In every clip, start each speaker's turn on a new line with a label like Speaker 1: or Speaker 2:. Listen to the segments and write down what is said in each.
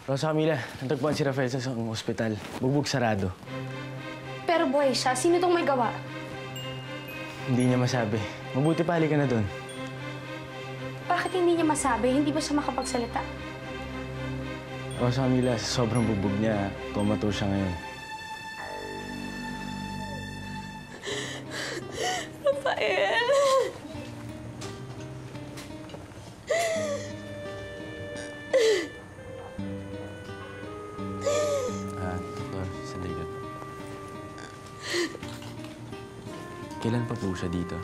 Speaker 1: Rosa Camila, natagpuan si Rafael sa isang ospital. Bugbog sarado.
Speaker 2: Pero buhay siya. Sino tong may gawa?
Speaker 1: Hindi niya masabi. Mabuti pa, halika na doon.
Speaker 2: Bakit hindi niya masabi? Hindi ba siya makapagsalita?
Speaker 1: Rosa Camila, sa sobrang bugbog niya, comatose siya ngayon.
Speaker 2: Rafael!
Speaker 1: Doktor, sandali ka. Kailan pa po siya dito?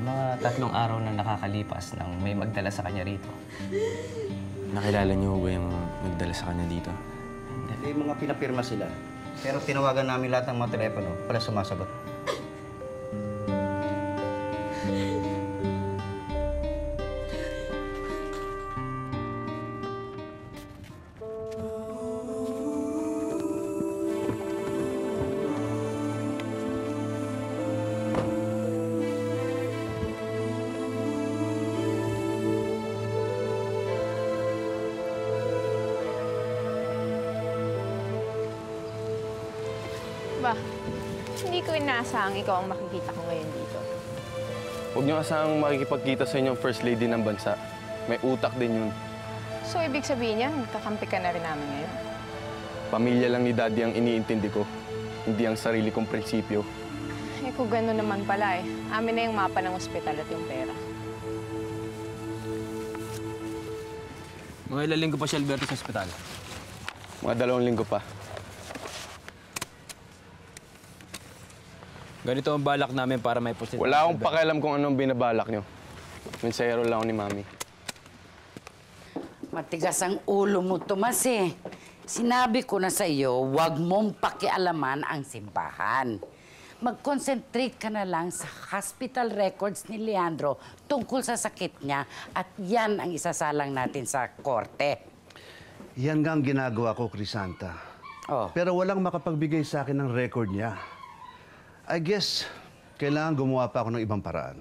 Speaker 3: Mga 3 araw na nakakalipas nang may magdala sa kanya rito.
Speaker 1: Nakilala niyo ba yung nagdala sa kanya dito?
Speaker 4: May mga pinapirma sila. Pero tinawagan namin lahat ng mga telepono para sumasagot.
Speaker 5: Ba, hindi ko inaasahang ikaw ang makikita ko ngayon dito.
Speaker 6: Huwag niyo asahang makikipagkita sa inyong first lady ng bansa. May utak din yun.
Speaker 5: So, ibig sabihin yan, kakampi ka na rin namin ngayon?
Speaker 6: Pamilya lang ni Daddy ang iniintindi ko, hindi ang sarili kong prinsipyo.
Speaker 5: Eh, kung gano'n naman pala eh. Amin na yung mapa ng ospital at yung pera.
Speaker 3: Mga ilang linggo pa si Alberto sa ospital?
Speaker 6: Mga 2 linggo pa.
Speaker 3: Ganito ang balak namin para may positive.
Speaker 6: Wala akong pakialam kung anong binabalak niyo. Mensahero lang ako ni Mami.
Speaker 7: Matigas ang ulo mo, Tomas eh. Sinabi ko na sa iyo, huwag mong pakialaman ang simbahan. Mag-concentrate ka na lang sa hospital records ni Leandro tungkol sa sakit niya at yan ang isasalang natin sa korte.
Speaker 8: Yan nga ang ginagawa ko, Crisanta.
Speaker 7: Oh.
Speaker 8: Pero walang makapagbigay sa akin ng record niya. I guess, kailangan gumawa pa ako ng ibang paraan.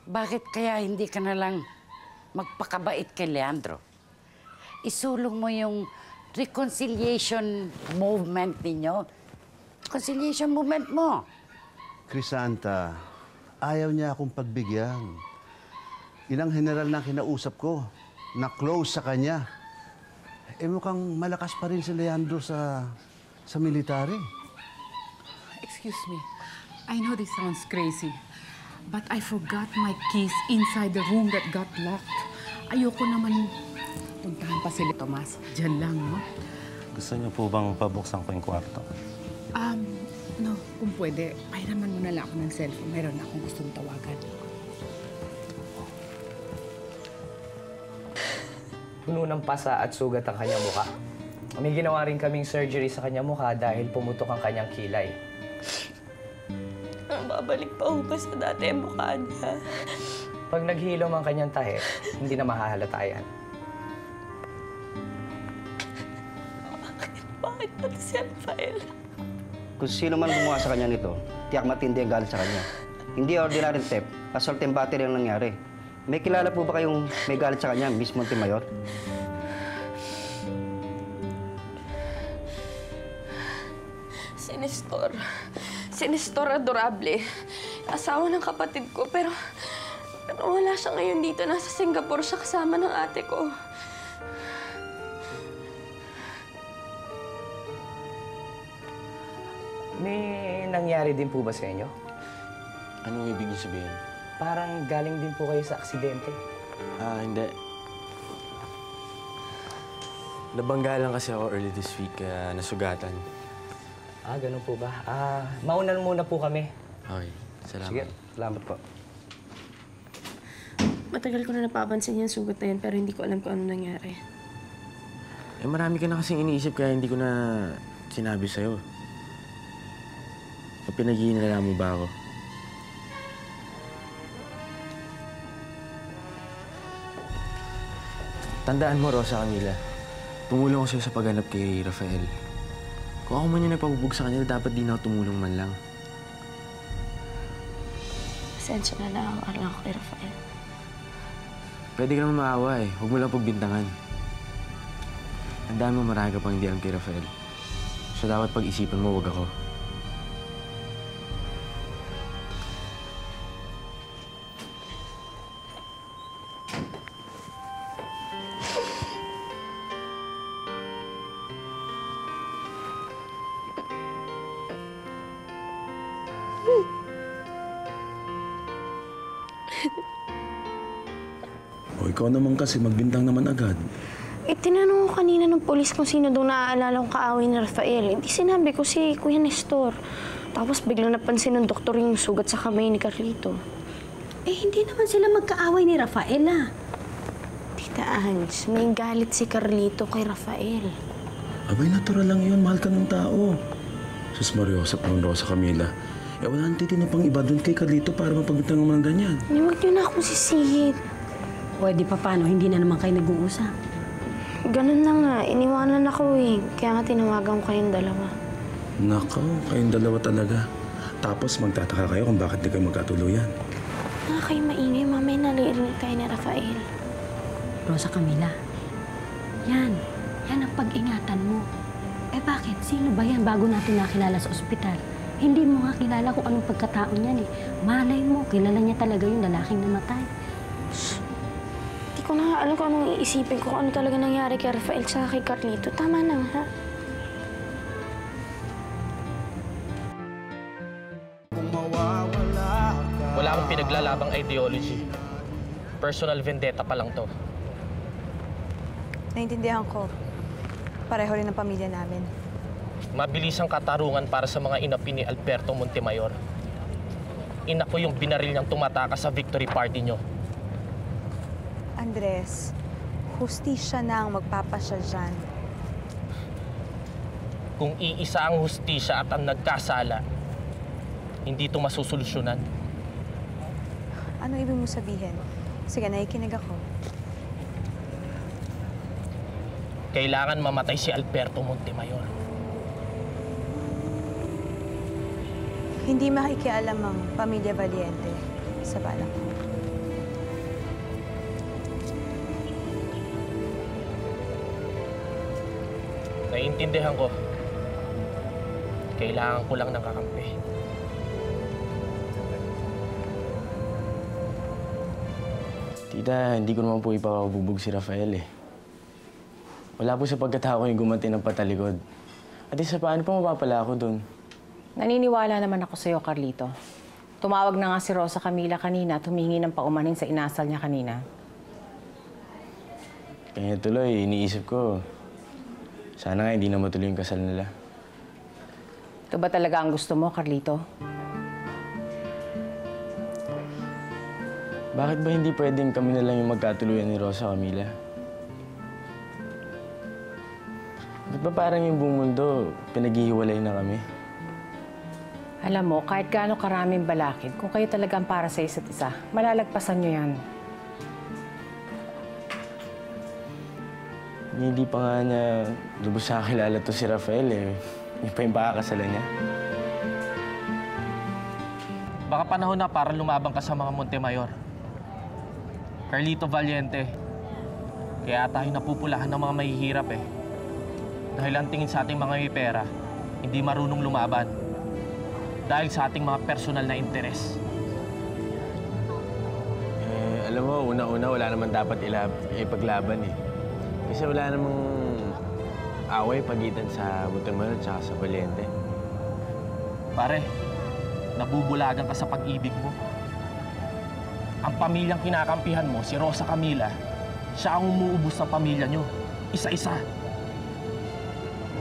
Speaker 7: Bakit kaya hindi ka na lang magpakabait kay Leandro? Isulong mo yung reconciliation movement ninyo. Reconciliation movement mo.
Speaker 8: Crisanta, ayaw niya akong pagbigyan. Ilang general na kinausap ko, na close sa kanya. Eh mukhang malakas pa rin si Leandro sa military.
Speaker 9: Excuse me. I know this sounds crazy, but I forgot my keys inside the room that got locked. Ayoko naman puntahan pa sila, Tomas. Diyan lang, no?
Speaker 10: Gusto niyo po bang pabuksan ko yung kwarto?
Speaker 9: No. Kung pwede, pahiraman mo na lang ako ng cellphone. Mayroon na akong gustong tawagan.
Speaker 3: Puno ng pasa at sugat ang kanyang mukha. May ginawa rin kaming surgery sa kanyang mukha dahil pumutok ang kanyang kilay.
Speaker 2: Babalik pa ho ba sa dati ang mukha niya?
Speaker 3: Pag naghilom ang kanyang tahe, hindi na mahahalata yan.
Speaker 2: Bakit pati si Rafael?
Speaker 4: Kung sino man gumawa sa kanya nito, tiyak matindi ang galit sa kanya. Hindi ordinary theft, assault and battery ang nangyari. May kilala po ba kayong may galit sa kanya, Miss Montemayor?
Speaker 2: Si Nestor. Si Nestor Adorable. Asawa ng kapatid ko, pero wala siya ngayon dito. Nasa Singapore siya kasama ng ate ko.
Speaker 3: May nangyari din po ba sa inyo?
Speaker 1: Anong ibig niyo sabihin?
Speaker 3: Parang galing din po kayo sa aksidente.
Speaker 1: Hindi. Nabangga lang kasi ako early this week, kaya nasugatan.
Speaker 3: Ganun po ba? Maunan muna po kami.
Speaker 1: Okay, salamat.
Speaker 4: Sige, salamat po.
Speaker 2: Matagal ko na napapansin yung sugat na yan, pero hindi ko alam kung ano nangyari.
Speaker 1: Eh, marami ka na kasing iniisip, kaya hindi ko na sinabi sa'yo. O pinag-iinala mo ba ako? Tandaan mo, Rosa Camila. Tumulong ko sa'yo sa paghanap kay Rafael. Kung ako man yung nagpabubog sa kanya, dapat di na ako tumulong man lang.
Speaker 2: Pasensya na, naawa lang ako kay Rafael.
Speaker 1: Pwede ka naman maawa eh. Huwag mo lang pagbintangan. Ang dami mo marami ka pang hindi alam kay Rafael. So dapat pag-isipan mo, wag ako.
Speaker 11: O ikaw naman kasi, magbintang naman agad.
Speaker 2: Eh, tinanong ko kanina ng polis kung sino daw naaalala kong kaaway ni Rafael. Hindi sinabi ko si Kuya Nestor. Tapos biglang napansin ng doktor yung sugat sa kamay ni Carlito.
Speaker 12: Eh, hindi naman sila magkaaway ni Rafael, ah.
Speaker 2: Tita Ange, may galit si Carlito kay Rafael.
Speaker 11: Abay, natural lang yun. Mahal ka ng tao. Sus Mariosa, pang Rosa Camila. Eh, wala nang titin pang iba doon kay Carlito para mapagbintang ng mga ganyan.
Speaker 2: Huwag niyo na akong sisihit.
Speaker 12: Pwede pa paano, hindi na naman kayo nag-uusap.
Speaker 2: Ganun na nga, iniwanan ako eh. Kaya nga tinawagan ko kayong dalawa.
Speaker 11: Nakaw, kayong dalawa talaga. Tapos magtataka kayo kung bakit di kayo magkatuluyan.
Speaker 2: Nga kayo maingay, mamaya nalirinig tayo ni Rafael.
Speaker 12: Rosa Camila, yan ang pag-ingatan mo. Eh bakit? Sino ba yan bago natin nakilala sa ospital? Hindi mo nga kilala kung anong pagkatao niyan eh. Malay mo, kilala niya talaga yung lalaking namatay.
Speaker 2: Hindi ko na nga alam kung anong iisipin ko, kung ano talaga nangyari kay Rafael sa kay Carlito. Tama na, ha?
Speaker 3: Wala akong pinaglalabang ideology. Personal vendetta pa lang to.
Speaker 13: Naintindihan ko. Pareho rin ang pamilya namin.
Speaker 3: Mabilis ang katarungan para sa mga inapi ni Alberto Montemayor. Ina ko yung binaril niyang tumatakas sa victory party niyo.
Speaker 13: Andres, hustisya na ang magpapasya dyan.
Speaker 3: Kung iisa ang hustisya at ang nagkasala, hindi ito masusolusyonan.
Speaker 13: Ano ibig mo sabihin? Sige, nakikinig ako.
Speaker 3: Kailangan mamatay si Alberto Montemayor.
Speaker 13: Hindi makikialam ang pamilya Valiente sa balak ko.
Speaker 3: Naiintindihan ko. Kailangan ko lang ng kakampi.
Speaker 1: Tita, hindi ko naman po ipapabubog si Rafael eh. Wala po sa pagkatao yung gumanti ng patalikod. At isa paano pa mapapala ako dun?
Speaker 5: Naniniwala naman ako sa'yo, Carlito. Tumawag na nga si Rosa Camila kanina at humingi ng paumanin sa inasal niya kanina.
Speaker 1: Kaya tuloy, iniisip ko, sana nga hindi na matuloy yung kasal nila.
Speaker 5: Ito ba talaga ang gusto mo, Carlito?
Speaker 1: Bakit ba hindi pwedeng kami na lang yung magkatuluyan ni Rosa Camila? Ba't ba parang yung buong mundo, pinaghihiwalay na kami?
Speaker 5: Alam mo, kahit gaano karaming balakid, kung kayo talagang para sa isa't isa, malalagpasan nyo yan.
Speaker 1: Hindi pa nga niya lubos sa kilala to si Rafael eh. Yung pa yung pakakasalan niya.
Speaker 3: Baka panahon na para lumabang ka sa mga Montemayor. Carlito Valiente. Kaya tayo napupulahan ng mga mahihirap eh. Dahil ang tingin sa ating mga may pera, hindi marunong lumaban. Dahil sa ating mga personal na interes.
Speaker 1: Eh, alam mo, una-una wala naman dapat ipaglaban eh. Kasi wala namang away pagitan sa Montemayor at saka sa Valiente.
Speaker 3: Pare, nabubulagan ka sa pag-ibig mo. Ang pamilyang kinakampihan mo, si Rosa Camila, siya ang umuubos ng pamilya nyo. Isa-isa.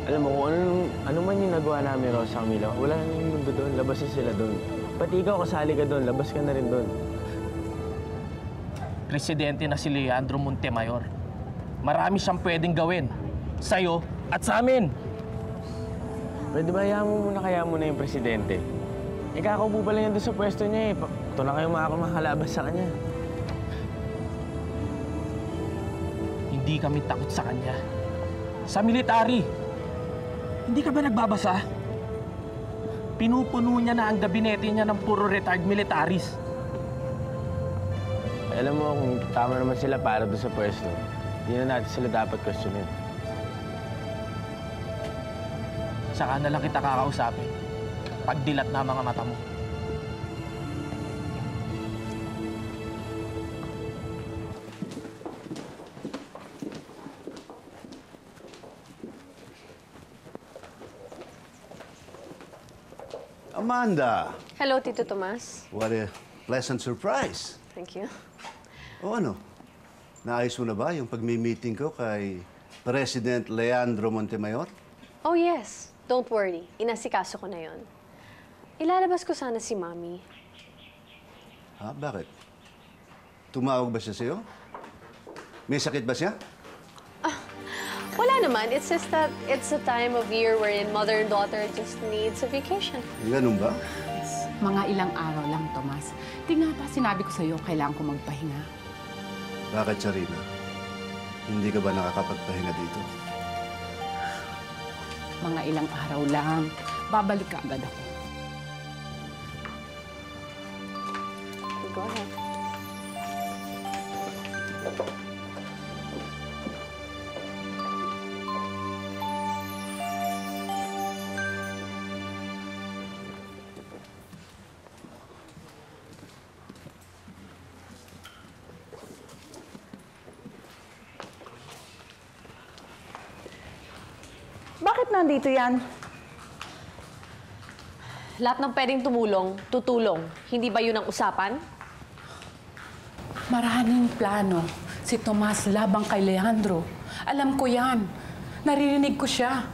Speaker 1: Alam mo, kung ano man yung nagawa namin, Rosa Camila, wala na yung mundo doon. Labas na sila doon. Pati ikaw, kasali ka doon. Labas ka na rin doon.
Speaker 3: Presidente na si Leandro Montemayor. Marami siyang pwedeng gawin. Sa'yo at sa amin.
Speaker 1: Pwede ba hayaan mo muna kaya muna yung presidente? Kakaupo pa lang yan doon sa pwesto niya eh. Ito na kayo makakalabas sa kanya.
Speaker 3: Hindi kami takot sa kanya. Sa military. Hindi ka ba nagbabasa? Pinupuno niya na ang gabinete niya ng puro retired militaries.
Speaker 1: Alam mo, kung tama naman sila para doon sa pwesto, hindi na natin sila dapat questionin.
Speaker 3: Saka na lang kita kakausapin. Pagdilat na ang mga mata mo.
Speaker 8: Amanda,
Speaker 2: Hello, Tito Tomas.
Speaker 8: what a pleasant surprise.
Speaker 2: Thank you.
Speaker 8: O ano, naayos mo na ba yung pagmi-meeting ko kay President Leandro Montemayor?
Speaker 14: Oh yes, don't worry. Inasikaso ko na yon. Ilalabas ko sana si Mami.
Speaker 8: Ha? Bakit? Tumawag ba siya sa'yo? May sakit ba siya?
Speaker 14: Wala naman. It's just that it's a time of year wherein mother and daughter just needs a vacation.
Speaker 8: Ganun ba?
Speaker 9: Mga ilang araw lang, Tomas. Di nga ba sinabi ko sa'yo, kailangan ko magpahinga?
Speaker 8: Bakit, Charina? Hindi ka ba nakakapagpahinga dito?
Speaker 9: Mga ilang araw lang. Babalik ka agad ako.
Speaker 14: Go ahead.
Speaker 5: Bakit nandito yan?
Speaker 14: Lahat ng pwedeng tumulong, tutulong. Hindi ba yun ang usapan?
Speaker 9: Maraming plano si Tomas labang kay Leandro. Alam ko yan. Naririnig ko siya.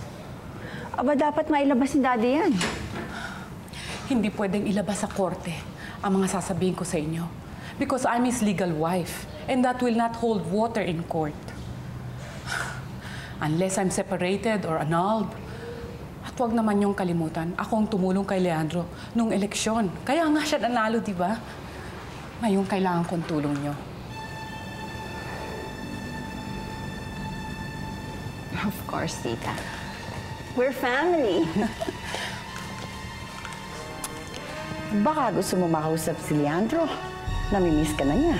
Speaker 15: Aba, dapat mailabas ni Daddy yan.
Speaker 9: Hindi pwedeng ilabas sa korte ang mga sasabihin ko sa inyo. Because I'm his legal wife. And that will not hold water in court. Unless I'm separated or annulled. At huwag naman yung kalimutan, akong tumulong kay Leandro nung eleksyon. Kaya nga siya nanalo, di ba? Ngayon, kailangan kong tulong niyo.
Speaker 15: Of course, Tita. We're family. Baka gusto mo makausap si Leandro. Namimiss ka na niya.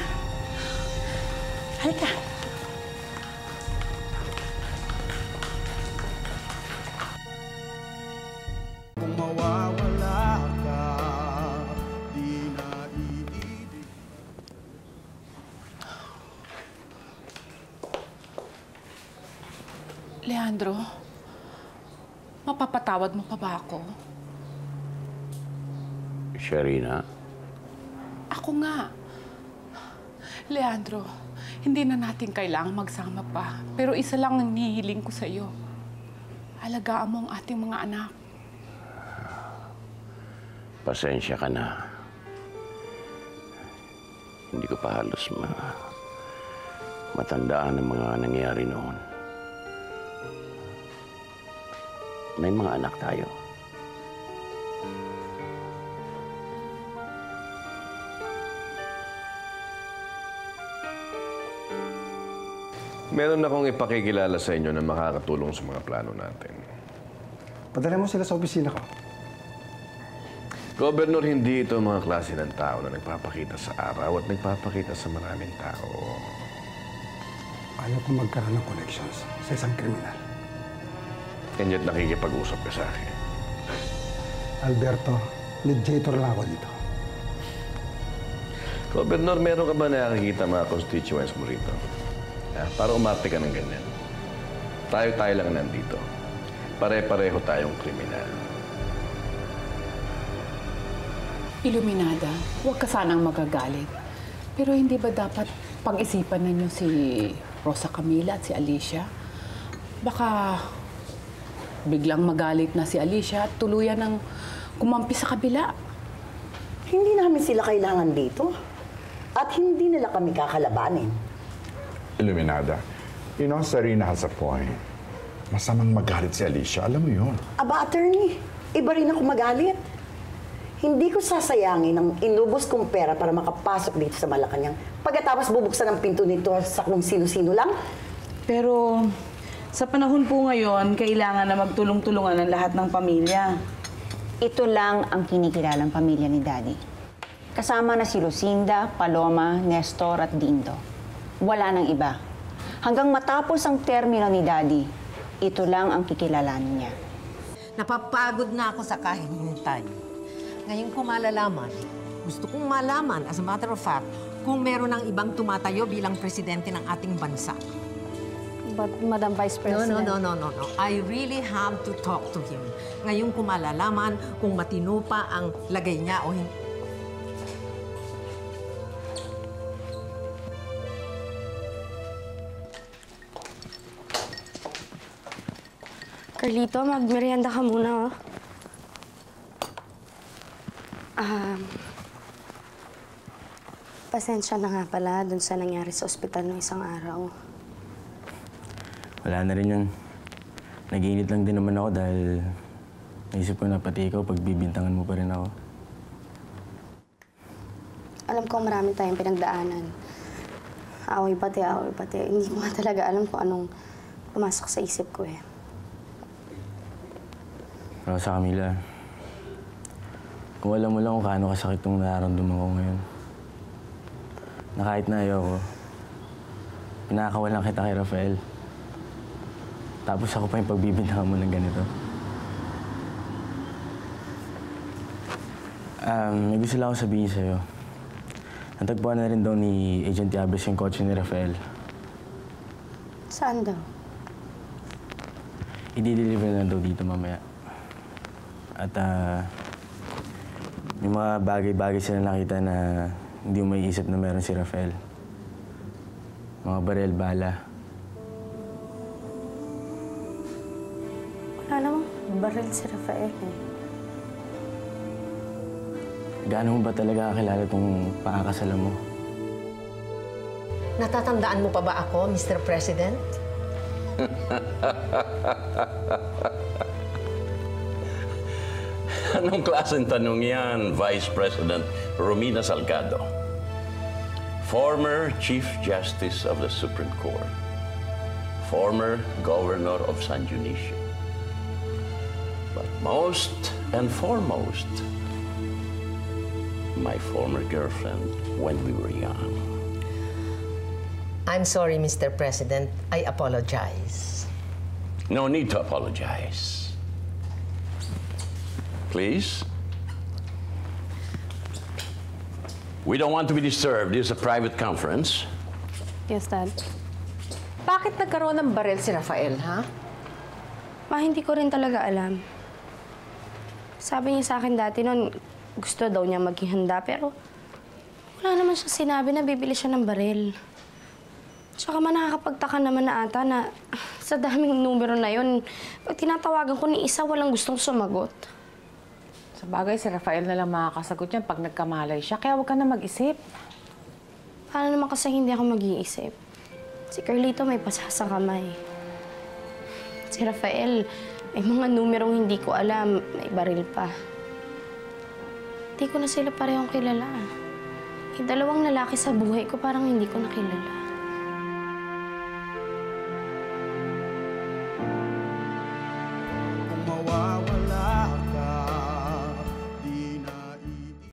Speaker 15: Halika.
Speaker 16: Kung mawawala ka, di na iibig.
Speaker 9: Leandro, mapapatawad mo pa ba ako?
Speaker 17: Sharina?
Speaker 9: Ako nga. Leandro, hindi na natin kailangang magsama pa. Pero isa lang ang nihiling ko sa iyo. Alagaan mo ang ating mga anak.
Speaker 17: Pasensya ka na. Hindi ko pa halos matandaan ang mga nangyari noon. May mga anak tayo.
Speaker 1: Meron akong ipakikilala sa inyo na makakatulong sa mga plano natin.
Speaker 18: Padala mo sila sa opisina ko.
Speaker 1: Gobernur, hindi ito mga klase ng tao na nagpapakita sa araw at nagpapakita sa maraming tao.
Speaker 18: Ayaw ko magkaroon ng connections sa isang kriminal.
Speaker 1: And yet nakikipag-usap ka sa akin.
Speaker 18: Alberto, mediator lang ako dito.
Speaker 1: Gobernur, meron ka ba nakakikita mga constituents mo rito? Para umarte ka ng ganyan. Tayo-tayo lang nandito. Pare-pareho tayong kriminal.
Speaker 9: Iluminada, huwag ka sanang magagalit. Pero hindi ba dapat pag-isipan ninyo si Rosa Camila at si Alicia? Baka biglang magalit na si Alicia at tuluyan ng kumampi sa kabila.
Speaker 15: Hindi namin sila kailangan dito. At hindi nila kami kakalabanin.
Speaker 19: Iluminada, you know, Serena has a point. Masamang magalit si Alicia, alam mo yun.
Speaker 15: Aba, attorney, iba rin ako magalit. Hindi ko sasayangin ang inubos kong pera para makapasok dito sa Malacanang. Pagkatapos bubuksan ang pinto nito sa kung sino-sino lang.
Speaker 20: Pero sa panahon po ngayon, kailangan na magtulong-tulungan ng lahat ng pamilya.
Speaker 21: Ito lang ang kinikilalang pamilya ni Daddy. Kasama na si Lucinda, Paloma, Nestor at Dindo. Wala nang iba. Hanggang matapos ang termino ni Daddy, ito lang ang kikilalanin niya.
Speaker 6: Napapagod na ako sa kahihintay. Ngayon ko malalaman, gusto kong malaman, as a matter of fact, kung meron ng ibang tumatayo bilang presidente ng ating bansa.
Speaker 14: But, Madam Vice President...
Speaker 6: No. I really have to talk to him. Ngayon ko malalaman kung matino pa ang lagay niya o hindi.
Speaker 2: Carlito, magmerienda ka muna, oh. Pasensya na nga pala dun sa nangyari sa ospital ng isang araw.
Speaker 1: Wala na rin yun. Nag-iinit lang din naman ako dahil naisip ko na pati ikaw, pagbibintangan mo pa rin ako.
Speaker 2: Alam ko marami tayong pinagdaanan. Away pati. Hindi ko nga talaga alam kung anong pumasok sa isip ko eh.
Speaker 1: Rosa Camila, kung alam mo lang kung kaano kasakit itong nararamdaman ko ngayon. Na kahit na ayoko, pinakawalan kita kay Rafael. Tapos ako pa yung pagbibintangan mo ng ganito. May gusto lang ako sabihin sa'yo. Natagpuan na rin daw ni Agent Yabes yung kotse ni Rafael.
Speaker 2: Saan daw?
Speaker 1: I-deliver na daw dito mamaya. At may mga bagay-bagay sila nakita na hindi mo maiisip na meron si Rafael. Mga barel, bala.
Speaker 2: Wala namang baril si Rafael eh.
Speaker 1: Gaano mo ba talaga kakilala itong pakakasalan mo?
Speaker 6: Natatandaan mo pa ba ako, Mr. President?
Speaker 17: Anong klaseng tanong yan, Vice President Romina Salgado? Former Chief Justice of the Supreme Court. Former Governor of San Dionisio. But most and foremost, my former girlfriend when we were young.
Speaker 6: I'm sorry, Mr. President. I apologize.
Speaker 17: No need to apologize. Please. We don't want to be disturbed. This is a private conference.
Speaker 2: Yes, Dad.
Speaker 6: Bakit nagkaroon ng baril si Rafael, ha?
Speaker 2: Ma, hindi ko rin talaga alam. Sabi niya sa akin dati noon, gusto daw niya maging handa, pero wala naman siya sinabi na bibili siya ng baril. Tsaka nakakapagtaka naman na ata na sa daming numero na yun, pag tinatawagan ko ni isa, walang gustong sumagot.
Speaker 5: Sa bagay, si Rafael na lang makakasagot yan pag nagkamalay siya, kaya huwag ka na mag-isip.
Speaker 2: Paano naman kasi hindi ako mag-iisip? Si Carlito may pasa sa kamay. Si Rafael, may mga numerong hindi ko alam, may baril pa. Hindi ko na sila parehong kilala. May dalawang lalaki sa buhay ko parang hindi ko nakilala.